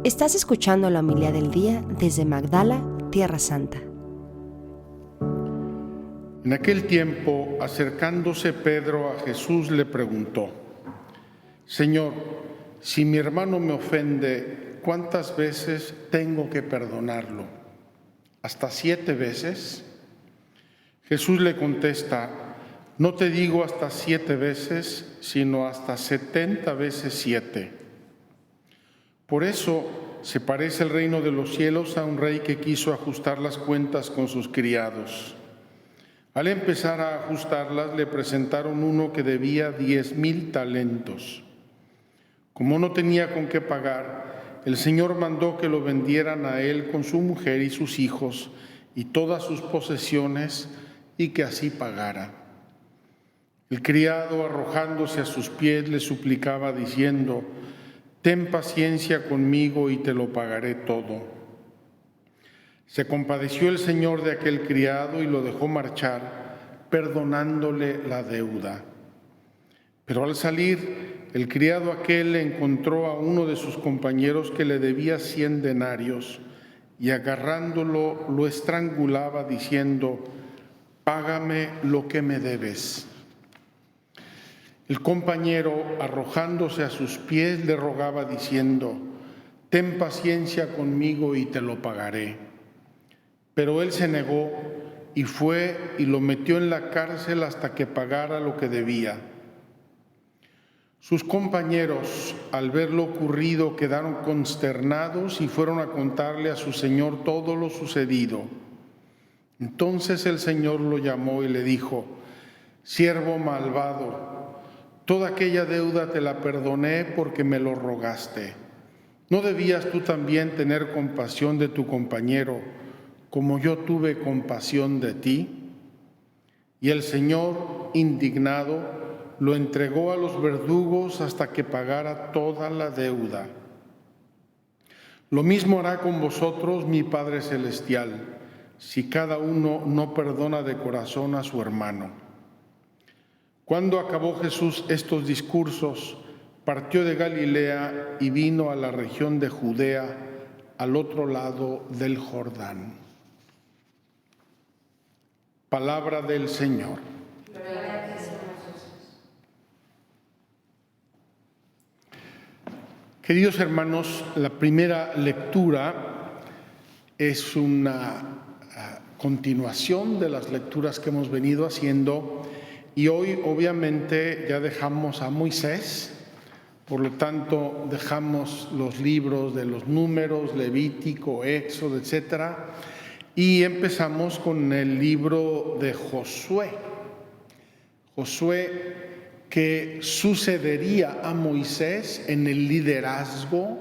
Estás escuchando la homilía del día desde Magdala, Tierra Santa. En aquel tiempo, acercándose Pedro a Jesús, le preguntó: Señor, si mi hermano me ofende, ¿cuántas veces tengo que perdonarlo? ¿Hasta 7 veces? Jesús le contesta: no te digo hasta 7 veces, sino hasta 70 veces 7. Por eso se parece el reino de los cielos a un rey que quiso ajustar las cuentas con sus criados. Al empezar a ajustarlas, le presentaron uno que debía 10,000 talentos. Como no tenía con qué pagar, el Señor mandó que lo vendieran a él con su mujer y sus hijos y todas sus posesiones, y que así pagara. El criado, arrojándose a sus pies, le suplicaba diciendo: ten paciencia conmigo y te lo pagaré todo. Se compadeció el Señor de aquel criado y lo dejó marchar, perdonándole la deuda. Pero al salir, el criado aquel encontró a uno de sus compañeros que le debía 100 denarios y agarrándolo lo estrangulaba diciendo: págame lo que me debes. El compañero, arrojándose a sus pies, le rogaba diciendo: ten paciencia conmigo y te lo pagaré. Pero él se negó y fue y lo metió en la cárcel hasta que pagara lo que debía. Sus compañeros, al ver lo ocurrido, quedaron consternados y fueron a contarle a su señor todo lo sucedido. Entonces el Señor lo llamó y le dijo: siervo malvado, toda aquella deuda te la perdoné porque me lo rogaste. ¿No debías tú también tener compasión de tu compañero, como yo tuve compasión de ti? Y el Señor, indignado, lo entregó a los verdugos hasta que pagara toda la deuda. Lo mismo hará con vosotros mi Padre Celestial, si cada uno no perdona de corazón a su hermano. Cuando acabó Jesús estos discursos, partió de Galilea y vino a la región de Judea, al otro lado del Jordán. Palabra del Señor. Queridos hermanos, la primera lectura es una continuación de las lecturas que hemos venido haciendo, y hoy obviamente ya dejamos a Moisés, por lo tanto dejamos los libros de los Números, Levítico, Éxodo, etcétera, y empezamos con el libro de Josué. Josué, que sucedería a Moisés en el liderazgo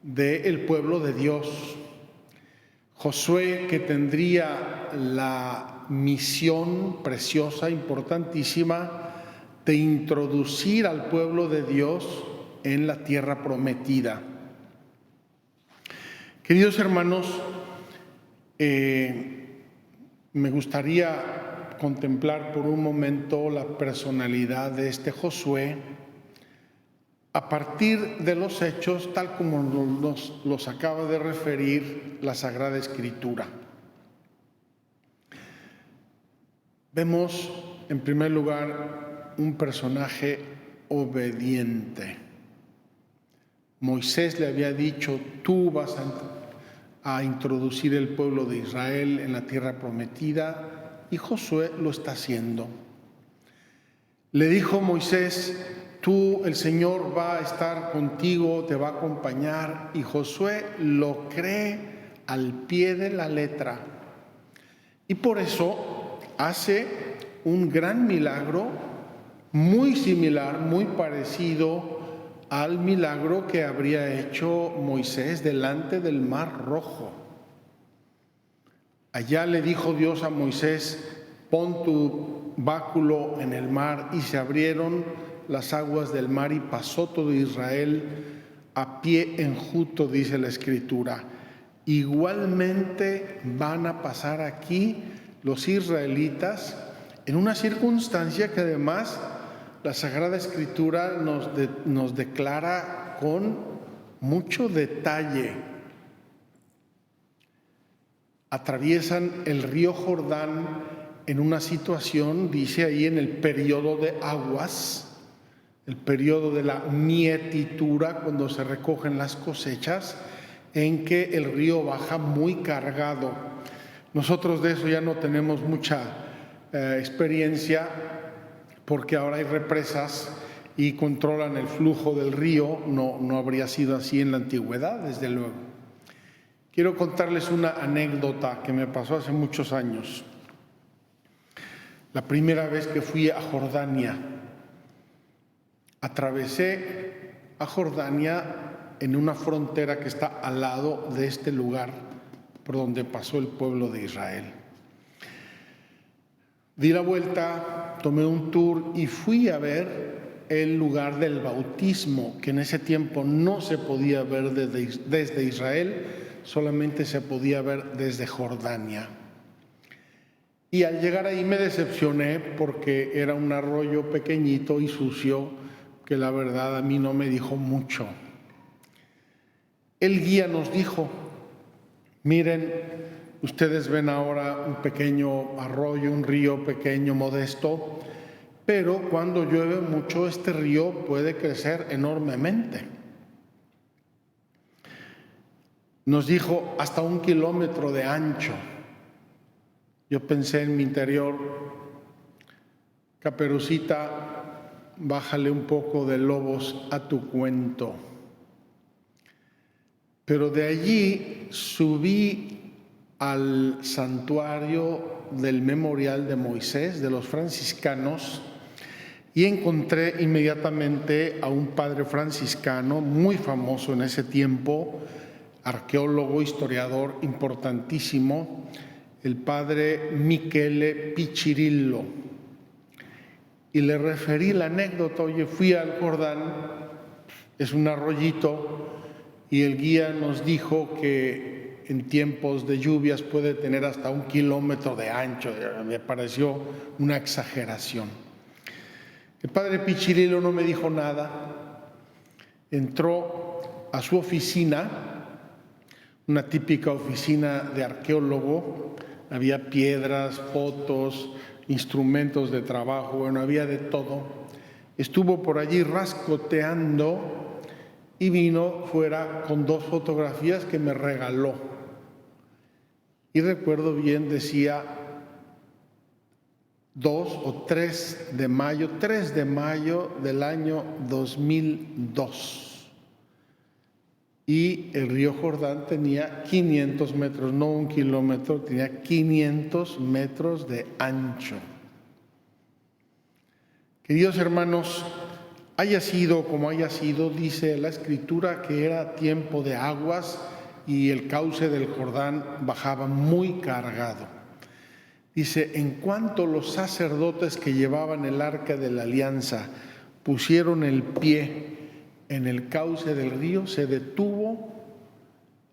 del pueblo de Dios. Josué, que tendría la misión preciosa, importantísima, de introducir al pueblo de Dios en la tierra prometida. Queridos hermanos, me gustaría contemplar por un momento la personalidad de este Josué a partir de los hechos tal como nos los acaba de referir la Sagrada Escritura. Vemos en primer lugar un personaje obediente. Moisés le había dicho: tú vas a introducir el pueblo de Israel en la tierra prometida, y Josué lo está haciendo. Le dijo Moisés: tú, el Señor va a estar contigo, te va a acompañar, y Josué lo cree al pie de la letra. Y por eso hace un gran milagro, muy similar, muy parecido al milagro que habría hecho Moisés delante del Mar Rojo. Allá le dijo Dios a Moisés: pon tu báculo en el mar, y se abrieron las aguas del mar y pasó todo Israel a pie enjuto, dice la Escritura. Igualmente van a pasar aquí los israelitas en una circunstancia que además la Sagrada Escritura nos declara con mucho detalle. Atraviesan el río Jordán en una situación, dice ahí, en el periodo de aguas, el periodo de la mietitura, cuando se recogen las cosechas, en que el río baja muy cargado. Nosotros de eso ya no tenemos mucha experiencia, porque ahora hay represas y controlan el flujo del río. No habría sido así en la antigüedad, desde luego. Quiero contarles una anécdota que me pasó hace muchos años. La primera vez que fui a Jordania, atravesé a Jordania en una frontera que está al lado de este lugar por donde pasó el pueblo de Israel. Di la vuelta, tomé un tour y fui a ver el lugar del bautismo, que en ese tiempo no se podía ver desde Israel, solamente se podía ver desde Jordania. Y al llegar ahí me decepcioné porque era un arroyo pequeñito y sucio que la verdad a mí no me dijo mucho. El guía nos dijo: miren, ustedes ven ahora un pequeño arroyo, un río pequeño, modesto, pero cuando llueve mucho este río puede crecer enormemente. Nos dijo hasta 1 kilómetro de ancho. Yo pensé en mi interior: Caperucita, bájale un poco de lobos a tu cuento. Pero de allí subí al santuario del memorial de Moisés, de los franciscanos, y encontré inmediatamente a un padre franciscano muy famoso en ese tiempo, arqueólogo, historiador importantísimo, el padre Michele Piccirillo. Y le referí la anécdota: oye, fui al Jordán, es un arroyito, y el guía nos dijo que en tiempos de lluvias puede tener hasta 1 kilómetro de ancho. Me pareció una exageración. El padre Piccirillo no me dijo nada. Entró a su oficina, una típica oficina de arqueólogo. Había piedras, fotos, instrumentos de trabajo, bueno, había de todo. Estuvo por allí rascoteando y vino fuera con 2 fotografías que me regaló. Y recuerdo bien, decía 2 o 3 de mayo, 3 de mayo del año 2002. Y el río Jordán tenía 500 metros, no 1 kilómetro, tenía 500 metros de ancho. Queridos hermanos, haya sido como haya sido, dice la Escritura que era tiempo de aguas y el cauce del Jordán bajaba muy cargado. Dice: en cuanto los sacerdotes que llevaban el arca de la alianza pusieron el pie en el cauce del río, se detuvo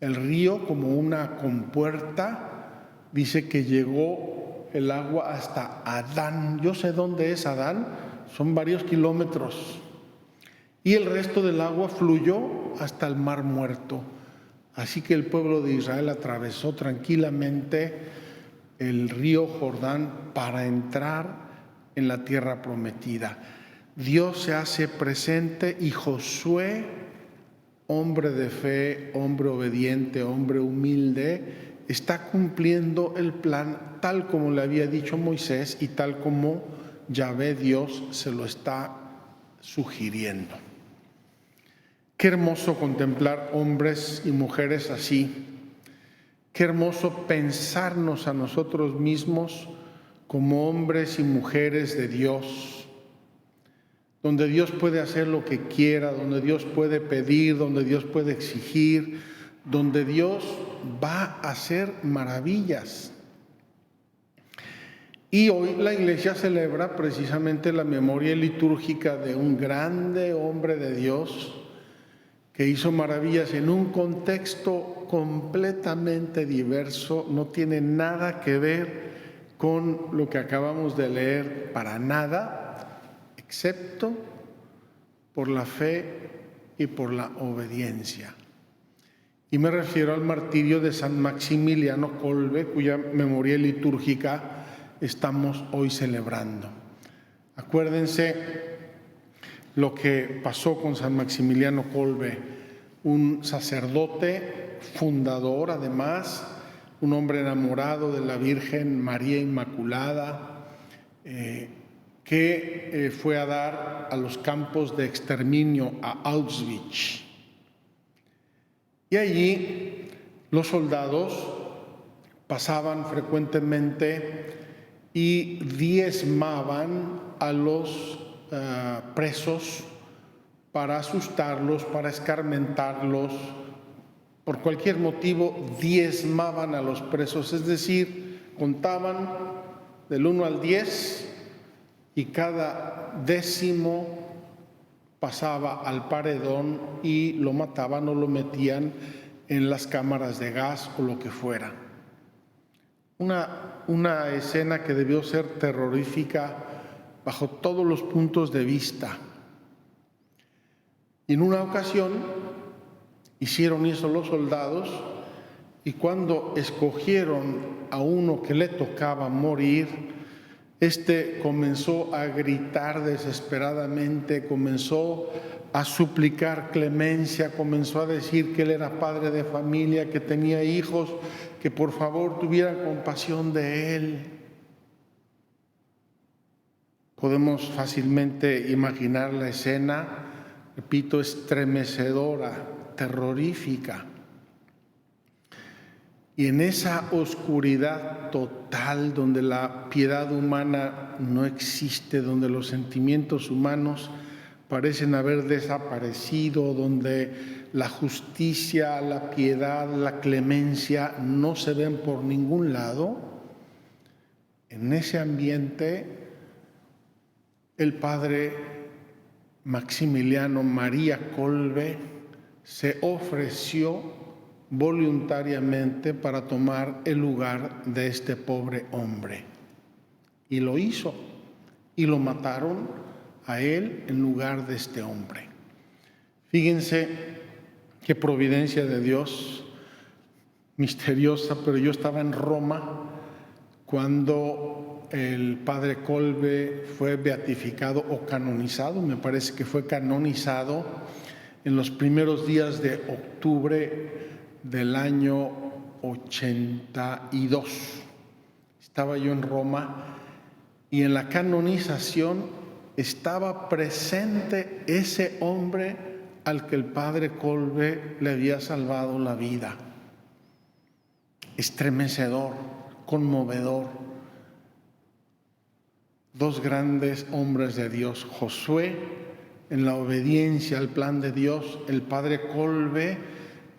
el río como una compuerta. Dice que llegó el agua hasta Adán. Yo sé dónde es Adán, son varios kilómetros. Y el resto del agua fluyó hasta el Mar Muerto. Así que el pueblo de Israel atravesó tranquilamente el río Jordán para entrar en la tierra prometida. Dios se hace presente y Josué, hombre de fe, hombre obediente, hombre humilde, está cumpliendo el plan tal como le había dicho Moisés y tal como Yahvé Dios se lo está sugiriendo. Qué hermoso contemplar hombres y mujeres así. Qué hermoso pensarnos a nosotros mismos como hombres y mujeres de Dios, donde Dios puede hacer lo que quiera, donde Dios puede pedir, donde Dios puede exigir, donde Dios va a hacer maravillas. Y hoy la Iglesia celebra precisamente la memoria litúrgica de un grande hombre de Dios que hizo maravillas en un contexto completamente diverso, no tiene nada que ver con lo que acabamos de leer para nada, excepto por la fe y por la obediencia. Y me refiero al martirio de San Maximiliano Kolbe, cuya memoria litúrgica estamos hoy celebrando. Acuérdense lo que pasó con San Maximiliano Kolbe, un sacerdote fundador, además, un hombre enamorado de la Virgen María Inmaculada, que fue a dar a los campos de exterminio a Auschwitz. Y allí los soldados pasaban frecuentemente y diezmaban a los presos para asustarlos, para escarmentarlos. Por cualquier motivo diezmaban a los presos, es decir, contaban del 1 al 10 y cada décimo pasaba al paredón y lo mataban o lo metían en las cámaras de gas o lo que fuera. Una escena que debió ser terrorífica bajo todos los puntos de vista. Y en una ocasión hicieron eso los soldados, y cuando escogieron a uno que le tocaba morir, comenzó a gritar desesperadamente, comenzó a suplicar clemencia, comenzó a decir que él era padre de familia, que tenía hijos, que por favor tuvieran compasión de él. Podemos fácilmente imaginar la escena, repito, estremecedora, terrorífica. Y en esa oscuridad total, donde la piedad humana no existe, donde los sentimientos humanos parecen haber desaparecido, donde la justicia, la piedad, la clemencia no se ven por ningún lado, en ese ambiente el padre Maximiliano María Kolbe se ofreció voluntariamente para tomar el lugar de este pobre hombre. Y lo hizo, y lo mataron a él en lugar de este hombre. Fíjense qué providencia de Dios, misteriosa, pero yo estaba en Roma cuando el padre Kolbe fue beatificado o canonizado, me parece que fue canonizado en los primeros días de octubre del año 82. Estaba yo en Roma y en la canonización estaba presente ese hombre al que el padre Kolbe le había salvado la vida. Estremecedor, conmovedor. Dos grandes hombres de Dios, Josué en la obediencia al plan de Dios, el padre Kolbe,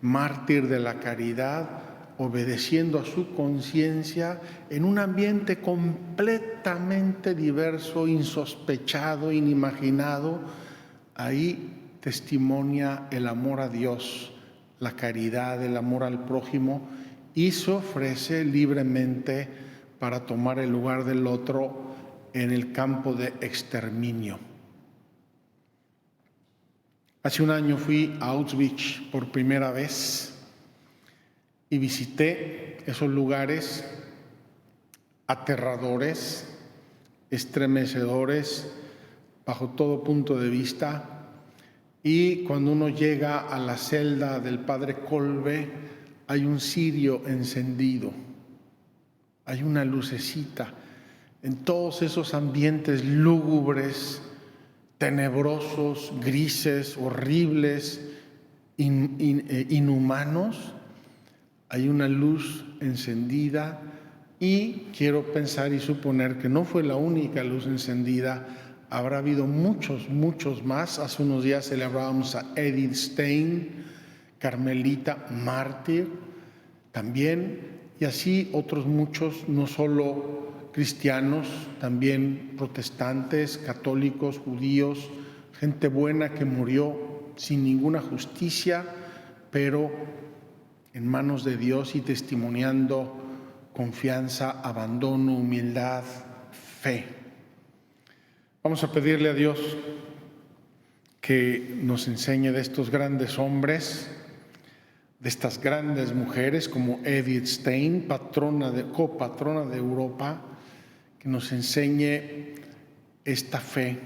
mártir de la caridad, obedeciendo a su conciencia en un ambiente completamente diverso, insospechado, inimaginado. Ahí testimonia el amor a Dios, la caridad, el amor al prójimo, y se ofrece libremente para tomar el lugar del otro en el campo de exterminio. Hace un año fui a Auschwitz por primera vez y visité esos lugares aterradores, estremecedores bajo todo punto de vista. Y cuando uno llega a la celda del padre Kolbe, hay un cirio encendido, hay una lucecita. En todos esos ambientes lúgubres, tenebrosos, grises, horribles, inhumanos, hay una luz encendida, y quiero pensar y suponer que no fue la única luz encendida. Habrá habido muchos más. Hace unos días celebrábamos a Edith Stein, carmelita, mártir también, y así otros muchos, no solo cristianos, también protestantes, católicos, judíos, gente buena que murió sin ninguna justicia, pero en manos de Dios y testimoniando confianza, abandono, humildad, fe. Vamos a pedirle a Dios que nos enseñe de estos grandes hombres, de estas grandes mujeres como Edith Stein, copatrona de Europa, que nos enseñe esta fe,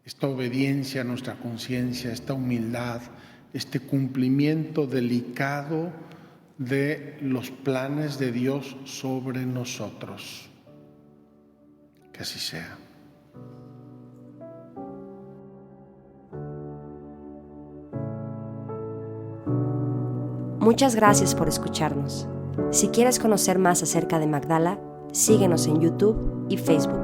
esta obediencia a nuestra conciencia, esta humildad, este cumplimiento delicado de los planes de Dios sobre nosotros. Que así sea. Muchas gracias por escucharnos. Si quieres conocer más acerca de Magdala, síguenos en YouTube y Facebook.